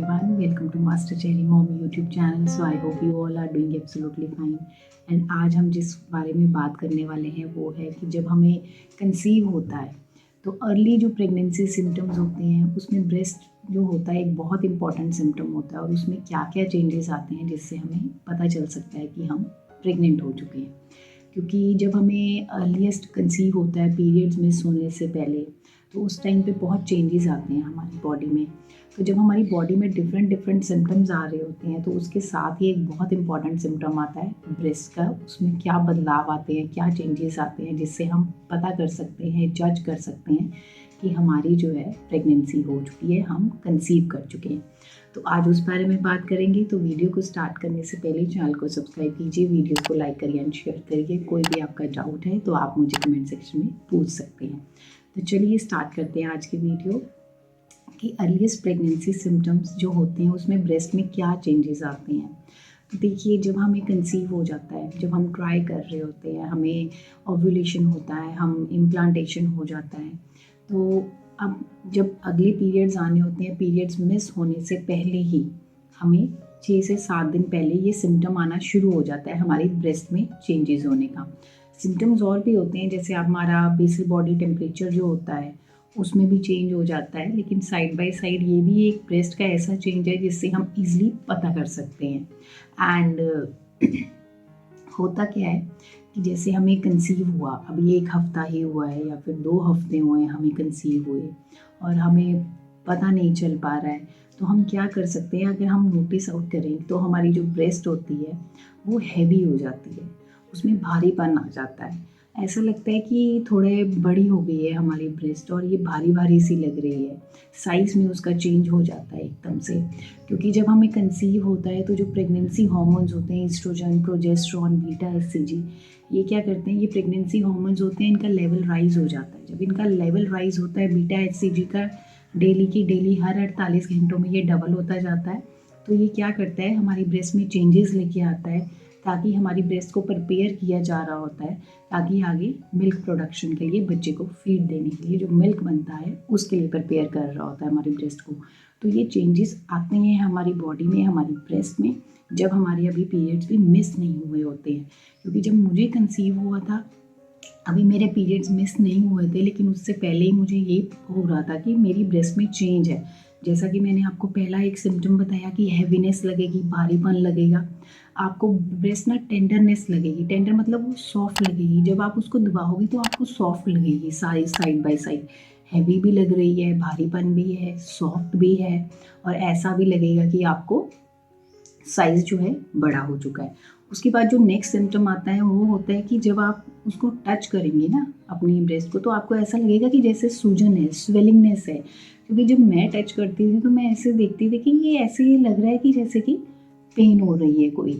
everyone, welcome to Master Cherry Mommy YouTube channel. So I hope you all are doing absolutely fine. And आज हम जिस बारे में बात करने वाले हैं वो है कि जब हमें कंसीव होता है तो अर्ली जो प्रेगनेंसी सिम्टम्स होते हैं उसमें ब्रेस्ट जो होता है एक बहुत इंपॉर्टेंट सिम्टम होता है और उसमें क्या क्या चेंजेस आते हैं जिससे हमें पता चल सकता है कि हम प्रेग्नेंट हो चुके हैं। क्योंकि जब हमें अर्लीस्ट कंसीव होता है पीरियड्स मिस होने से पहले तो उस टाइम पे बहुत चेंजेस आते हैं हमारी बॉडी में। तो जब हमारी बॉडी में डिफरेंट सिम्टम्स आ रहे होते हैं तो उसके साथ ही एक बहुत इंपॉर्टेंट सिम्टम आता है ब्रेस्ट का। उसमें क्या बदलाव आते हैं, क्या चेंजेस आते हैं जिससे हम पता कर सकते हैं, जज कर सकते हैं कि हमारी जो है प्रेगनेंसी हो चुकी है, हम कंसीव कर चुके हैं। तो आज उस बारे में बात करेंगे। तो वीडियो को स्टार्ट करने से पहले चैनल को सब्सक्राइब कीजिए, वीडियो को लाइक करिए एंड शेयर करिए। कोई भी आपका डाउट है तो आप मुझे कमेंट सेक्शन में पूछ सकते हैं। तो चलिए स्टार्ट करते हैं आज की वीडियो कि अर्लीस्ट प्रेगनेंसी सिम्टम्स जो होते हैं उसमें ब्रेस्ट में क्या चेंजेस आते हैं। तो देखिए, जब हमें कंसीव हो जाता है, जब हम ट्राई कर रहे होते हैं, हमें ओव्यूलेशन होता है, हम इम्प्लांटेशन हो जाता है, तो अब जब अगले पीरियड्स आने होते हैं, पीरियड्स मिस होने से पहले ही हमें 6 से 7 दिन पहले ये सिम्टम आना शुरू हो जाता है हमारी ब्रेस्ट में चेंजेस होने का। सिम्टम्स और भी होते हैं, जैसे हमारा बेसल बॉडी टेम्परेचर जो होता है उसमें भी चेंज हो जाता है, लेकिन साइड बाय साइड ये भी एक ब्रेस्ट का ऐसा चेंज है जिससे हम इजीली पता कर सकते हैं। एंड होता क्या है कि जैसे हमें कंसीव हुआ, अभी 1 हफ्ता ही हुआ है या फिर 2 हफ्ते हुए हैं हमें कंसीव हुए और हमें पता नहीं चल पा रहा है, तो हम क्या कर सकते हैं, अगर हम नोटिस आउट करें तो हमारी जो ब्रेस्ट होती है वो हैवी हो जाती है, उसमें भारीपन आ जाता है। ऐसा लगता है कि थोड़े बड़ी हो गई है हमारी ब्रेस्ट और ये भारी भारी सी लग रही है। साइज़ में उसका चेंज हो जाता है एकदम से, क्योंकि जब हमें कंसीव होता है तो जो प्रेगनेंसी हार्मोन्स होते हैं, ईस्ट्रोजन, प्रोजेस्टेरोन, बीटा एचसीजी, ये क्या करते हैं, ये प्रेगनेंसी हार्मोन्स होते हैं, इनका लेवल राइज हो जाता है। जब इनका लेवल राइज होता है बीटा एचसीजी का, डेली की डेली हर 48 घंटों में ये डबल होता जाता है। तो ये क्या करता है, हमारी ब्रेस्ट में चेंजेस लेके आता है, ताकि हमारी ब्रेस्ट को प्रिपेयर किया जा रहा होता है ताकि आगे मिल्क प्रोडक्शन के लिए, बच्चे को फीड देने के लिए जो मिल्क बनता है उसके लिए प्रिपेयर कर रहा होता है हमारी ब्रेस्ट को। तो ये चेंजेस आते हैं हमारी बॉडी में, हमारी ब्रेस्ट में, जब हमारे अभी पीरियड्स भी मिस नहीं हुए होते हैं। क्योंकि जब मुझे कंसीव हुआ था, अभी मेरे पीरियड्स मिस नहीं हुए थे, लेकिन उससे पहले ही मुझे ये हो रहा था कि मेरी ब्रेस्ट में चेंज है। जैसा कि मैंने आपको पहला एक सिम्टम बताया कि हैवीनेस लगेगी, भारीपन लगेगा, आपको ब्रेस्ट ना टेंडरनेस लगेगी। टेंडर मतलब वो सॉफ्ट लगेगी, जब आप उसको दबाओगे तो आपको सॉफ्ट लगेगी, साइड बाय साइड हैवी भी लग रही है, भारीपन भी है, सॉफ्ट भी है, और ऐसा भी लगेगा कि आपको साइज़ जो है बड़ा हो चुका है। उसके बाद जो नेक्स्ट सिम्टम आता है वो होता है कि जब आप उसको टच करेंगे ना अपनी ब्रेस्ट को, तो आपको ऐसा लगेगा कि जैसे सूजन है, स्वेलिंगनेस है। क्योंकि जब मैं टच करती थी तो मैं ऐसे देखती थी कि ये ऐसे लग रहा है कि जैसे कि पेन हो रही है कोई।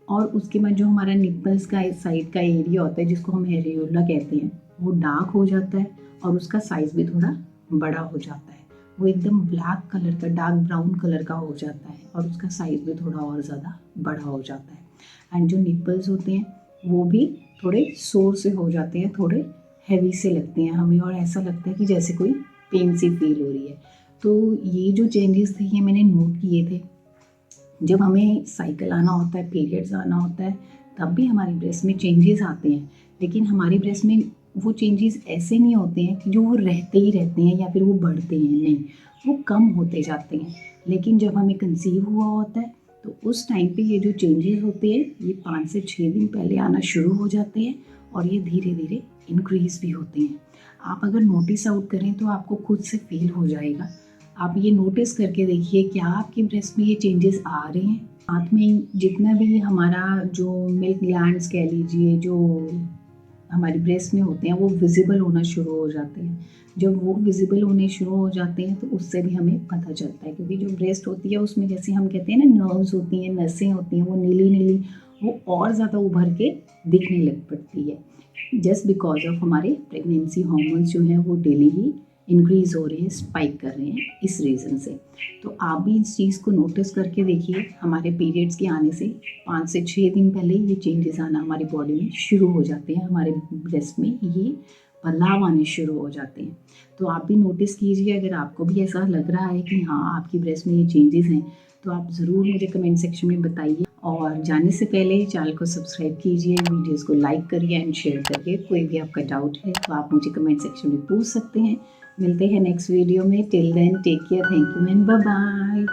और उसके बाद जो हमारा निप्पल्स का इस साइड का एरिया होता है जिसको हम एरियोला कहते हैं, वो डार्क हो जाता है और उसका साइज़ भी थोड़ा बड़ा हो जाता है। वो एकदम ब्लैक कलर का, डार्क ब्राउन कलर का हो जाता है और उसका साइज़ भी थोड़ा और ज़्यादा बड़ा हो जाता है। एंड जो निप्पल्स होते हैं वो भी थोड़े सोर से हो जाते हैं, थोड़े हैवी से लगते हैं हमें और ऐसा लगता है कि जैसे कोई पेन सी फील हो रही है। तो ये जो चेंजेस थे ये मैंने नोट किए थे। जब हमें साइकिल आना होता है, पीरियड्स आना होता है, तब भी हमारी ब्रेस्ट में चेंजेस आते हैं, लेकिन हमारी ब्रेस्ट में वो चेंजेस ऐसे नहीं होते हैं कि जो वो रहते ही रहते हैं या फिर वो बढ़ते हैं, नहीं, वो कम होते जाते हैं। लेकिन जब हमें कंसीव हुआ होता है तो उस टाइम पे ये जो चेंजेस होते हैं ये 5 से 6 दिन पहले आना शुरू हो जाते हैं और ये धीरे धीरे इंक्रीज़ भी होते हैं। आप अगर नोटिस आउट करें तो आपको खुद से फील हो जाएगा। आप ये नोटिस करके देखिए क्या आपकी ब्रेस्ट में ये चेंजेस आ रहे हैं। साथ में जितना भी हमारा जो मिल्क ग्लैंड्स कह लीजिए जो हमारी ब्रेस्ट में होते हैं वो विजिबल होना शुरू हो जाते हैं। जब वो विजिबल होने शुरू हो जाते हैं तो उससे भी हमें पता चलता है, क्योंकि जो ब्रेस्ट होती है उसमें जैसे हम कहते हैं ना नर्व्स होती हैं, नसें होती हैं, वो नीली नीली, वो और ज़्यादा उभर के दिखने लग पड़ती है, जस्ट बिकॉज ऑफ हमारे प्रेगनेंसी हार्मोन्स जो हैं वो डेली ही इंक्रीज़ हो रहे हैं, स्पाइक कर रहे हैं, इस रीज़न से। तो आप भी इस चीज़ को नोटिस करके देखिए, हमारे पीरियड्स के आने से 5 से 6 दिन पहले ये चेंजेस आना हमारी बॉडी में शुरू हो जाते हैं, हमारे ब्रेस्ट में ये बदलाव आने शुरू हो जाते हैं। तो आप भी नोटिस कीजिए, अगर आपको भी ऐसा लग रहा है कि हाँ, आपकी ब्रेस्ट में ये चेंजेस हैं, तो आप ज़रूर मुझे कमेंट सेक्शन में बताइए। और जाने से पहले चैनल को सब्सक्राइब कीजिए, वीडियोस को लाइक करिए एंड शेयर करिए। कोई भी आपका डाउट है तो आप मुझे कमेंट सेक्शन में पूछ सकते हैं। मिलते हैं नेक्स्ट वीडियो में। Till then take care, thank you and bye bye.